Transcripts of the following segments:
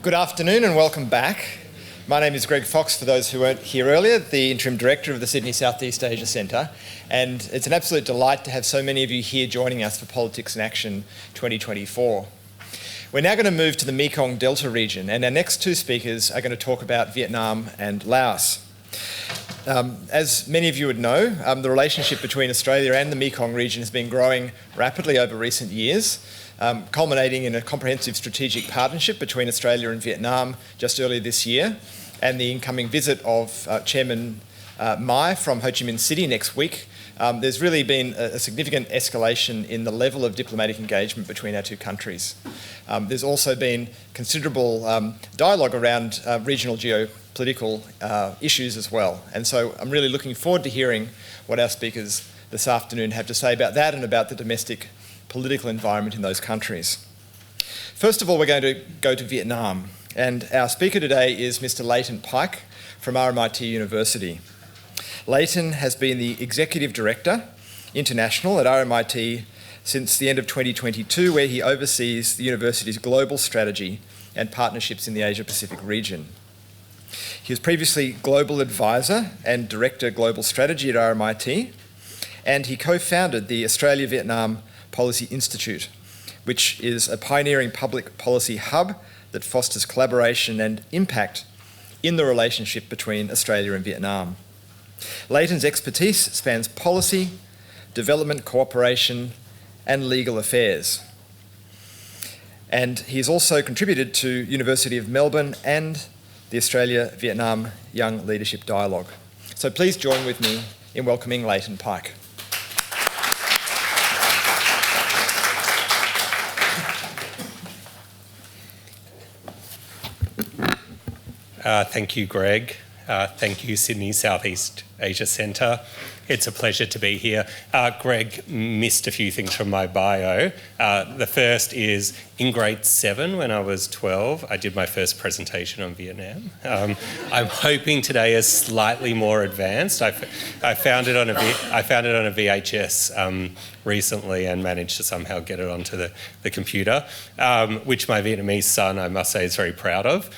Good afternoon and welcome back. My name is Greg Fox, for those who weren't here earlier, the Interim Director of the Sydney Southeast Asia Centre, and it's an absolute delight to have so many of you here joining us for Politics in Action 2024. We're now going to move to the Mekong Delta region, and our next two speakers are going to talk about Vietnam and Laos. As many of you would know, the relationship between Australia and the Mekong region has been growing rapidly over recent years, culminating in a comprehensive strategic partnership between Australia and Vietnam just earlier this year, and the incoming visit of Chairman Mai from Ho Chi Minh City next week. There's really been a significant escalation in the level of diplomatic engagement between our two countries. There's also been considerable dialogue around regional geopolitical issues as well. And so I'm really looking forward to hearing what our speakers this afternoon have to say about that and about the domestic political environment in those countries. First of all, we're going to go to Vietnam. And our speaker today is Mr. Layton Pike from RMIT University. Layton has been the Executive Director International at RMIT since the end of 2022, where he oversees the university's global strategy and partnerships in the Asia-Pacific region. He was previously Global Advisor and Director Global Strategy at RMIT, and he co-founded the Australia-Vietnam Policy Institute, which is a pioneering public policy hub that fosters collaboration and impact in the relationship between Australia and Vietnam. Layton's expertise spans policy, development cooperation, and legal affairs. And he's also contributed to University of Melbourne and the Australia-Vietnam Young Leadership Dialogue. So please join with me in welcoming Layton Pike. Thank you, Greg. Thank you, Sydney Southeast Asia Centre. It's a pleasure to be here. Greg missed a few things from my bio. The first is in grade 7, when I was 12, I did my first presentation on Vietnam. I'm hoping today is slightly more advanced. I found it on a VHS recently and managed to somehow get it onto the computer, which my Vietnamese son, I must say, is very proud of.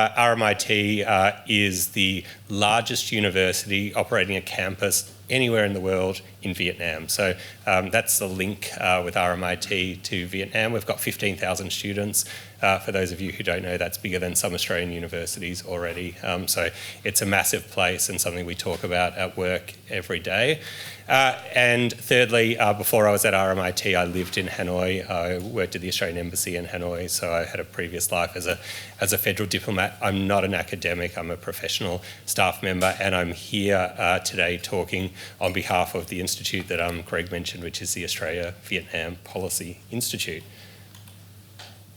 RMIT is the largest university operating a campus anywhere in the world in Vietnam. So that's the link with RMIT to Vietnam. We've got 15,000 students. For those of you who don't know, that's bigger than some Australian universities already. So it's a massive place and something we talk about at work every day. And thirdly, before I was at RMIT, I lived in Hanoi. I worked at the Australian Embassy in Hanoi, so I had a previous life as a federal diplomat. I'm not an academic, I'm a professional staff member, and I'm here today talking on behalf of the institute that Greg mentioned, which is the Australia-Vietnam Policy Institute.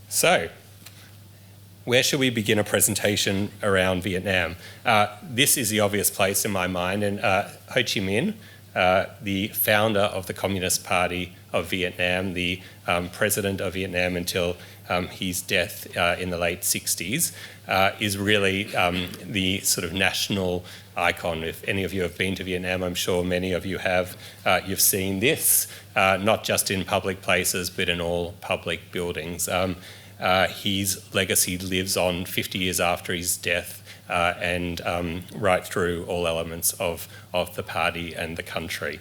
So, where should we begin a presentation around Vietnam? This is the obvious place in my mind, and Ho Chi Minh, the founder of the Communist Party of Vietnam, the president of Vietnam until his death in the late 60s, is really the sort of national icon. If any of you have been to Vietnam, I'm sure many of you have, you've seen this, not just in public places, but in all public buildings. His legacy lives on 50 years after his death, and right through all elements of the party and the country.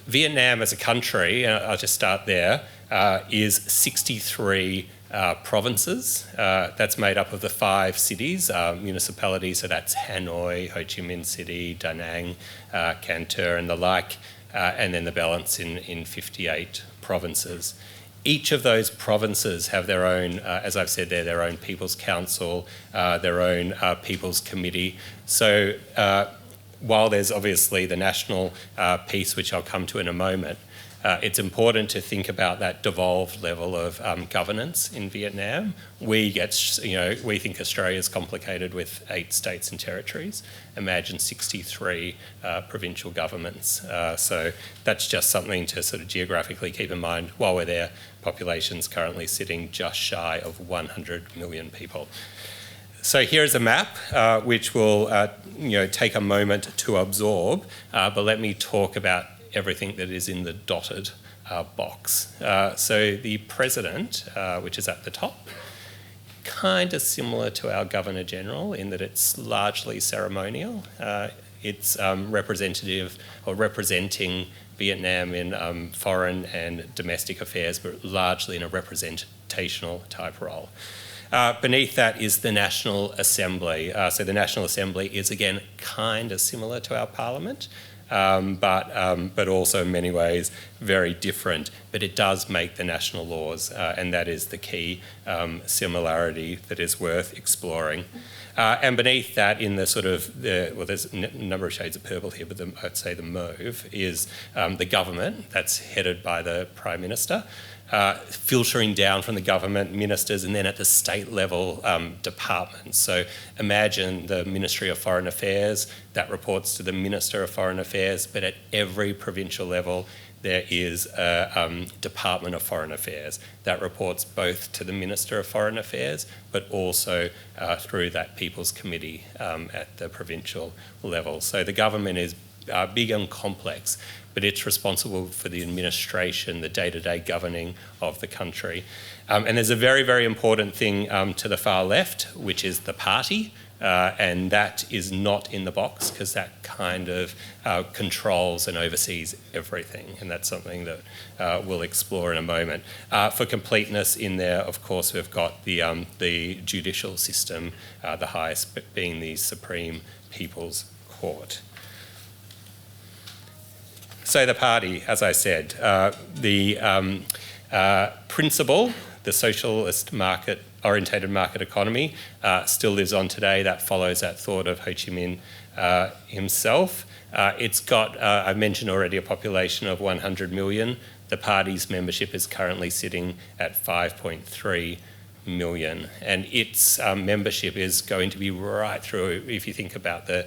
Vietnam as a country, I'll just start there, is 63 provinces. That's made up of the 5 cities, municipalities, so that's Hanoi, Ho Chi Minh City, Da Nang, Can Tho and the like, and then the balance in 58 provinces. Each of those provinces have their own, as I've said there, their own People's Council, their own People's Committee. So while there's obviously the national piece, which I'll come to in a moment, it's important to think about that devolved level of governance in Vietnam. We think Australia is complicated with 8 states and territories. Imagine 63 provincial governments. So that's just something to sort of geographically keep in mind while we're there. Population's currently sitting just shy of 100 million people. So here's a map, which will take a moment to absorb, but let me talk about everything that is in the dotted box. So the president, which is at the top, kind of similar to our Governor-General in that it's largely ceremonial. It's representative or representing Vietnam in foreign and domestic affairs, but largely in a representational type role. Beneath that is the National Assembly. So the National Assembly is, again, kind of similar to our Parliament, but also in many ways very different. But it does make the national laws, and that is the key similarity that is worth exploring. And beneath that, in the sort of, there's a number of shades of purple here, but I'd say the mauve is the government that's headed by the Prime Minister. Filtering down from the government, ministers, and then at the state level, departments. So imagine the Ministry of Foreign Affairs, that reports to the Minister of Foreign Affairs, but at every provincial level there is a Department of Foreign Affairs that reports both to the Minister of Foreign Affairs, but also through that People's Committee at the provincial level. So the government is big and complex, but it's responsible for the administration, the day-to-day governing of the country. And there's a very, very important thing to the far left, which is the party, and that is not in the box because that kind of controls and oversees everything, and that's something that we'll explore in a moment. For completeness in there, of course, we've got the judicial system, the highest being the Supreme People's Court. So the party, as I said, the principle, the socialist orientated market economy, still lives on today. That follows that thought of Ho Chi Minh himself. It's got, I mentioned already, a population of 100 million. The party's membership is currently sitting at 5.3 million, and its membership is going to be right through. If you think about the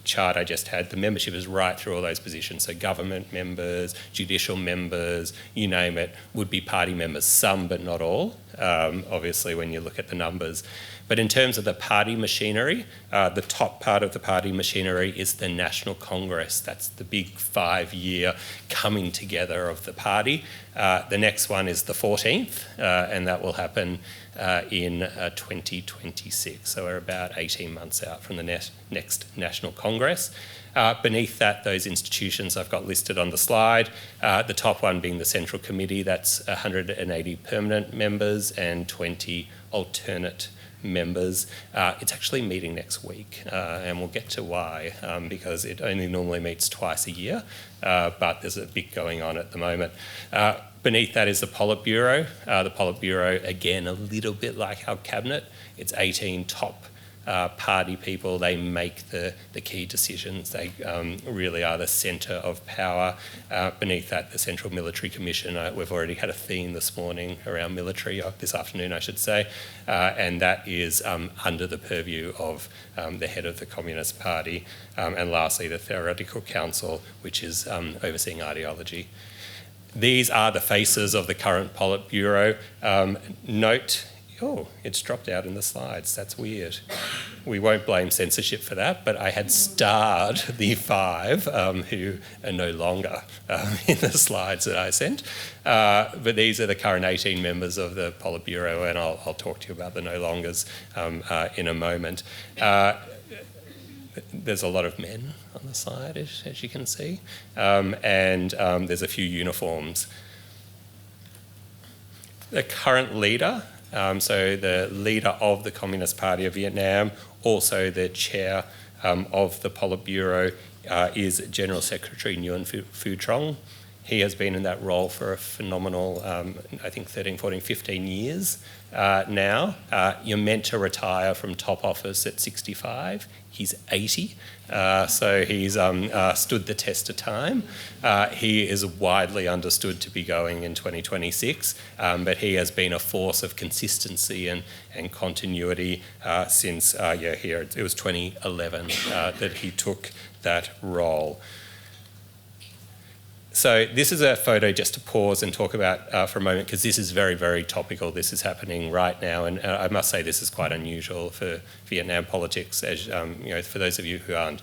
chart I just had, the membership is right through all those positions. So government members, judicial members, you name it, would be party members. Some, but not all, obviously, when you look at the numbers. But in terms of the party machinery, the top part of the party machinery is the National Congress. That's the big 5-year coming together of the party. The next one is the 14th, and that will happen in 2026. So we're about 18 months out from the next National Congress. Beneath that, those institutions I've got listed on the slide, the top one being the Central Committee, that's 180 permanent members and 20 alternate members. It's actually meeting next week, and we'll get to why, because it only normally meets twice a year, but there's a bit going on at the moment. Beneath that is the Politburo. The Politburo, again, a little bit like our cabinet. It's 18 top party people. They make the key decisions. They really are the centre of power. Beneath that, the Central Military Commission. We've already had a theme this morning around military, this afternoon I should say, and that is under the purview of the head of the Communist Party. And lastly, the Theoretical Council, which is overseeing ideology. These are the faces of the current Politburo. Note, it's dropped out in the slides. That's weird. We won't blame censorship for that, but I had starred the 5 who are no longer in the slides that I sent. But these are the current 18 members of the Politburo, and I'll talk to you about the no longers in a moment. There's a lot of men on the side, as you can see, and there's a few uniforms. The current leader, so the leader of the Communist Party of Vietnam, also the chair of the Politburo, is General Secretary Nguyen Phu Trong. He has been in that role for a phenomenal, I think 13, 14, 15 years now. You're meant to retire from top office at 65. He's 80, so he's stood the test of time. He is widely understood to be going in 2026, but he has been a force of consistency and continuity since, here it was 2011 that he took that role. So this is a photo just to pause and talk about for a moment, because this is very, very topical. This is happening right now, and I must say this is quite unusual for Vietnam politics. As for those of you who aren't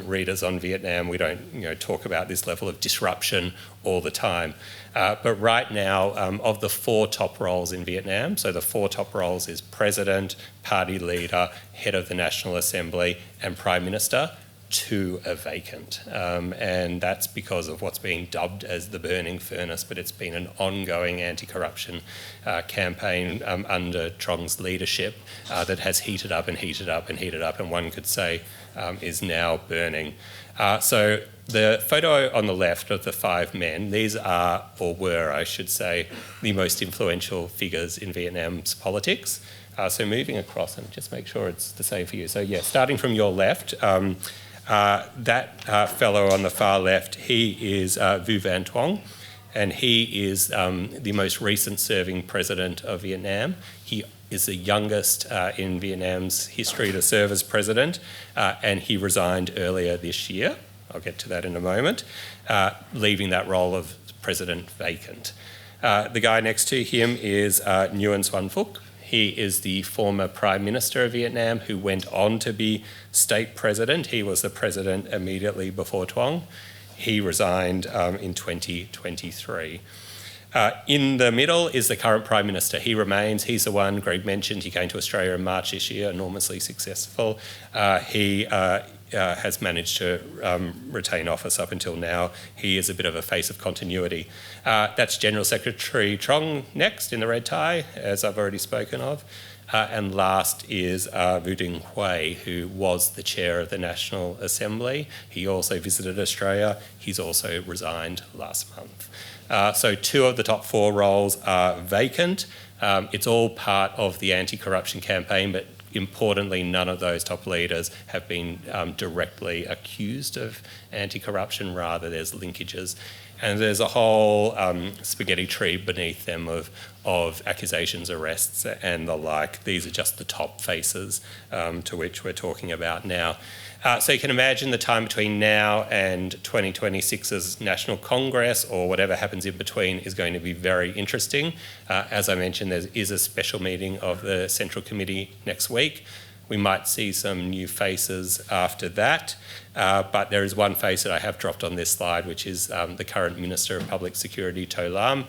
readers on Vietnam, we don't talk about this level of disruption all the time. But right now, of the 4 top roles in Vietnam, so the 4 top roles is president, party leader, head of the National Assembly, and prime minister. 2 are vacant, and that's because of what's being dubbed as the burning furnace, but it's been an ongoing anti-corruption campaign under Trong's leadership that has heated up and heated up and heated up, and one could say is now burning. So the photo on the left of the 5 men, these are, or were I should say, the most influential figures in Vietnam's politics. So moving across, and just make sure it's the same for you. So yeah, starting from your left, that fellow on the far left, he is Vu Van Tuong, and he is the most recent serving president of Vietnam. He is the youngest in Vietnam's history to serve as president, and he resigned earlier this year. I'll get to that in a moment, leaving that role of president vacant. The guy next to him is Nguyen Xuan Phuc. He is the former Prime Minister of Vietnam who went on to be state president. He was the president immediately before Tuong. He resigned in 2023. In the middle is the current Prime Minister. He remains. He's the one Greg mentioned. He came to Australia in March this year, enormously successful. He has managed to retain office up until now. He is a bit of a face of continuity. That's General Secretary Trong next in the red tie, as I've already spoken of. And last is Vu Dinh Huay, who was the chair of the National Assembly. He also visited Australia. He's also resigned last month. So 2 of the top 4 roles are vacant. It's all part of the anti-corruption campaign, but importantly, none of those top leaders have been directly accused of anti-corruption. Rather, there's linkages. And there's a whole spaghetti tree beneath them of accusations, arrests, and the like. These are just the top faces to which we're talking about now. So you can imagine the time between now and 2026's National Congress, or whatever happens in between, is going to be very interesting. As I mentioned, there is a special meeting of the Central Committee next week. We might see some new faces after that, but there is one face that I have dropped on this slide, which is the current Minister of Public Security, To Lam.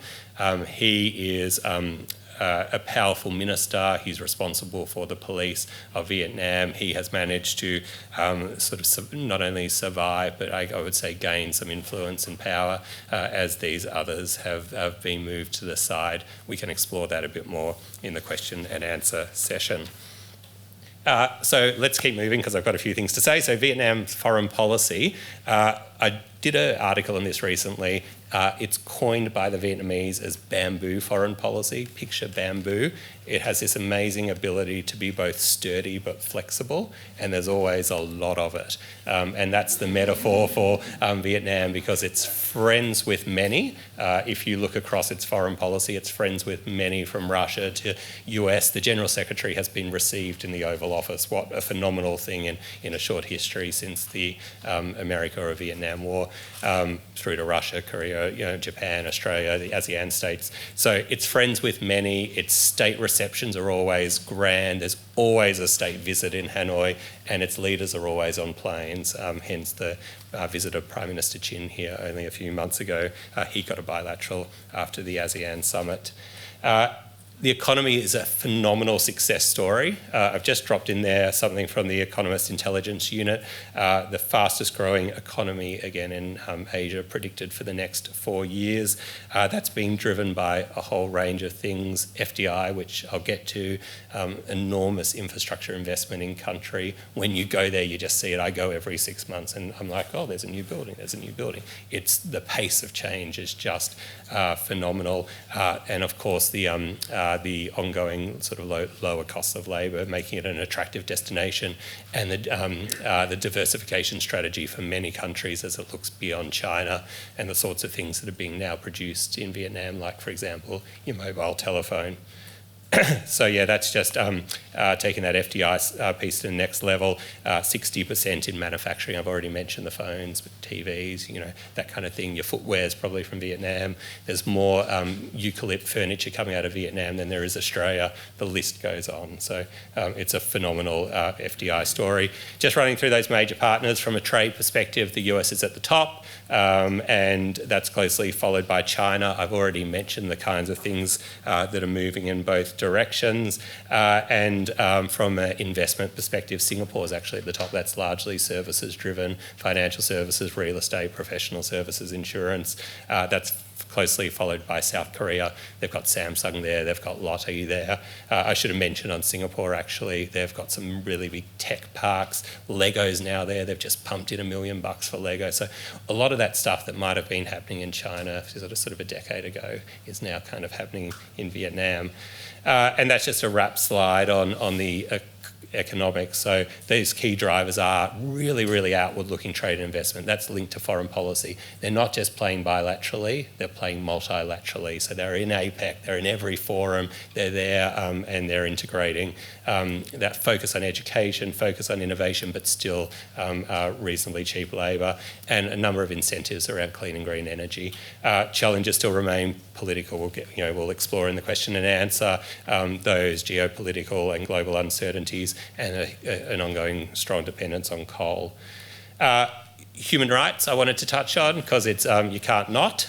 He is a powerful minister. He's responsible for the police of Vietnam. He has managed to not only survive, but I would say gain some influence and power as these others have been moved to the side. We can explore that a bit more in the question and answer session. So let's keep moving, because I've got a few things to say. So Vietnam's foreign policy, I did an article on this recently. It's coined by the Vietnamese as bamboo foreign policy. Picture bamboo. It has this amazing ability to be both sturdy but flexible, and there's always a lot of it. And that's the metaphor for Vietnam, because it's friends with many. If you look across its foreign policy, it's friends with many, from Russia to US. The General Secretary has been received in the Oval Office. What a phenomenal thing in a short history since the America or Vietnam War, through to Russia, Korea, Japan, Australia, the ASEAN states. So it's friends with many. Its state receptions are always grand. There's always a state visit in Hanoi, and its leaders are always on planes. Hence the visit of Prime Minister Chin here only a few months ago. He got a bilateral after the ASEAN summit. The economy is a phenomenal success story. I've just dropped in there something from the Economist Intelligence Unit. The fastest growing economy again in Asia, predicted for the next 4 years. That's being driven by a whole range of things. FDI, which I'll get to, enormous infrastructure investment in country. When you go there, you just see it. I go every 6 months and I'm like, oh, there's a new building, there's a new building. It's the pace of change is just phenomenal. And of course, the ongoing sort of lower costs of labour, making it an attractive destination, and the diversification strategy for many countries as it looks beyond China, and the sorts of things that are being now produced in Vietnam, like, for example, your mobile telephone. So yeah, that's just taking that FDI piece to the next level. 60% in manufacturing. I've already mentioned the phones, TVs, that kind of thing. Your footwear is probably from Vietnam. There's more eucalypt furniture coming out of Vietnam than there is Australia. The list goes on. So it's a phenomenal FDI story. Just running through those major partners from a trade perspective, the US is at the top, and that's closely followed by China. I've already mentioned the kinds of things that are moving in both directions. And from an investment perspective, Singapore is actually at the top. That's largely services driven, financial services, real estate, professional services, insurance. That's closely followed by South Korea. They've got Samsung there, they've got Lotte there. I should have mentioned on Singapore actually, they've got some really big tech parks. Lego's now there, they've just pumped in $1 million for Lego. So a lot of that stuff that might have been happening in China sort of a decade ago is now kind of happening in Vietnam. And that's just a wrap slide on the economics. So these key drivers are really, really outward-looking trade and investment. That's linked to foreign policy. They're not just playing bilaterally, they're playing multilaterally. So they're in APEC, they're in every forum, they're there and they're integrating. That focus on education, focus on innovation, but still reasonably cheap labour, and a number of incentives around clean and green energy. Challenges still remain political. We'll explore in the question and answer those geopolitical and global uncertainties, and an ongoing strong dependence on coal. Human rights I wanted to touch on because it's you can't not.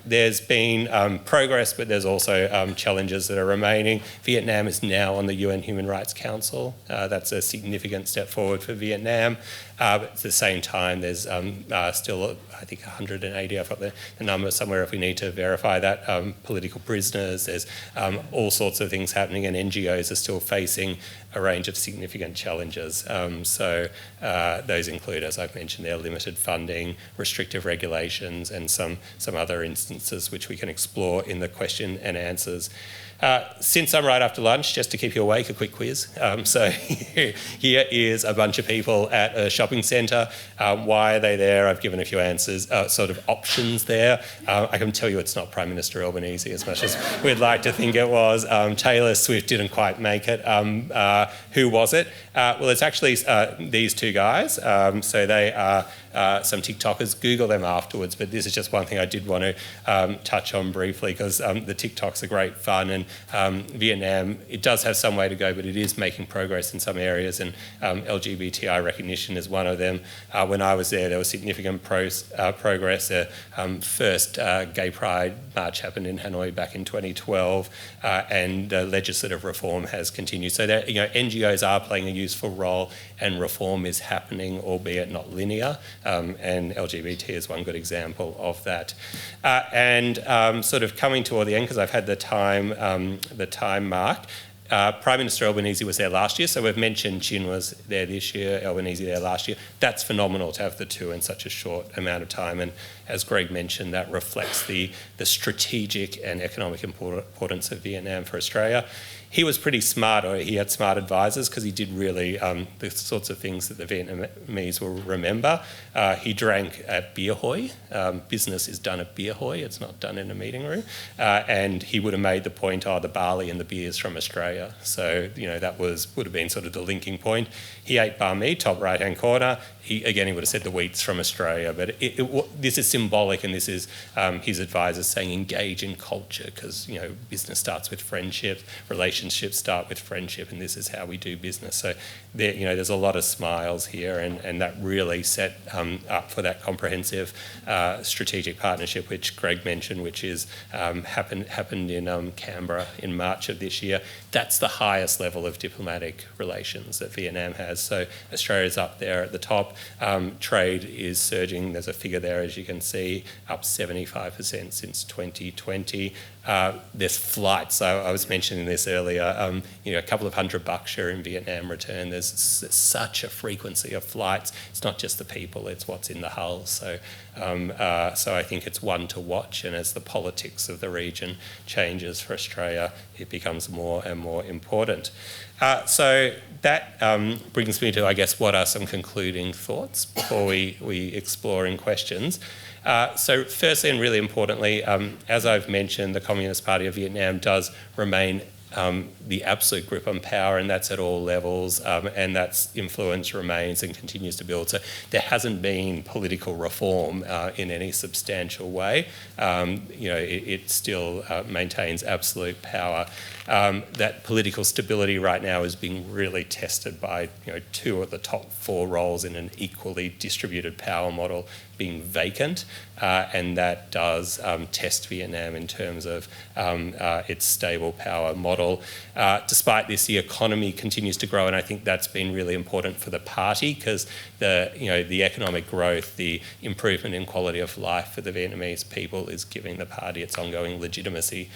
There's been progress, but there's also challenges that are remaining. Vietnam is now on the UN Human Rights Council. That's a significant step forward for Vietnam. But at the same time, there's still, I think, 180, I've got the number somewhere if we need to verify that, political prisoners. There's all sorts of things happening, and NGOs are still facing a range of significant challenges. So those include, as I've mentioned there, limited funding, restrictive regulations, and some other instances which we can explore in the question and answers. Since I'm right after lunch, just to keep you awake, a quick quiz. So here is a bunch of people at a shopping centre. Why are they there? I've given a few answers, sort of options there. I can tell you it's not Prime Minister Albanese as much as we'd like to think it was. Taylor Swift didn't quite make it. Who was it? Well, it's actually these two guys. So they are some TikTokers. Google them afterwards, but this is just one thing I did want to touch on briefly because the TikToks are great fun, and Vietnam, it does have some way to go, but it is making progress in some areas, and LGBTI recognition is one of them. When I was there was significant progress. The first gay pride march happened in Hanoi back in 2012, and legislative reform has continued. So that, NGOs are playing a useful role, and reform is happening, albeit not linear, and LGBT is one good example of that. And sort of coming toward the end, because I've had the time mark, Prime Minister Albanese was there last year, so we've mentioned Chin was there this year, Albanese there last year. That's phenomenal to have the two in such a short amount of time, and as Greg mentioned, that reflects the strategic and economic importance of Vietnam for Australia. He was pretty smart, or he had smart advisors, because he did really the sorts of things that the Vietnamese will remember. He drank at beer hoy. Business is done at beer hoy, it's not done in a meeting room. And he would have made the point, the barley and the beers from Australia. So, that would have been sort of the linking point. He ate banh mi, top right-hand corner. He would have said the wheat's from Australia, but this is symbolic, and this is his advisors saying engage in culture, because, business starts with friendship, relationships start with friendship, and this is how we do business. So there's a lot of smiles here, and that really set up for that comprehensive strategic partnership which Greg mentioned, which is happened in Canberra in March of this year. That's the highest level of diplomatic relations that Vietnam has. So Australia's up there at the top. Trade is surging. There's a figure there, as you can see, up 75% since 2020. There's flights. I was mentioning this earlier. A couple of $100 are in Vietnam return. There's such a frequency of flights. It's not just the people; it's what's in the hull. So I think it's one to watch. And as the politics of the region changes for Australia, it becomes more and more important. So that brings me to, I guess, what are some concluding thoughts before we explore in questions. So firstly, and really importantly, as I've mentioned, the Communist Party of Vietnam does remain the absolute grip on power, and that's at all levels, and that's influence remains and continues to build. So there hasn't been political reform in any substantial way. It still maintains absolute power. That political stability right now is being really tested by two of the top four roles in an equally distributed power model being vacant, and that does test Vietnam in terms of its stable power model. Despite this, the economy continues to grow, and I think that's been really important for the party because the economic growth, the improvement in quality of life for the Vietnamese people is giving the party its ongoing legitimacy.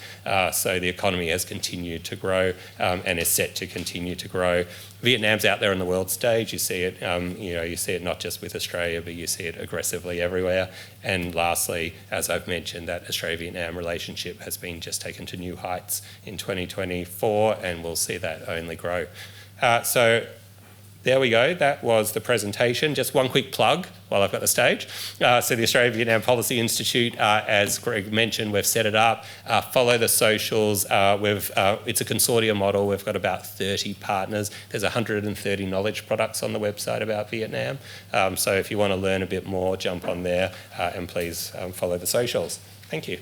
So the economy has continued to grow and is set to continue to grow. Vietnam's out there on the world stage. You see it, you see it not just with Australia, but you see it aggressively everywhere. And lastly, as I've mentioned, that Australia-Vietnam relationship has been just taken to new heights in 2024, and we'll see that only grow. So there we go. That was the presentation. Just one quick plug while I've got the stage. So the Australia-Vietnam Policy Institute, as Greg mentioned, we've set it up. Follow the socials. It's a consortium model. We've got about 30 partners. There's 130 knowledge products on the website about Vietnam. So if you want to learn a bit more, jump on there and please follow the socials. Thank you.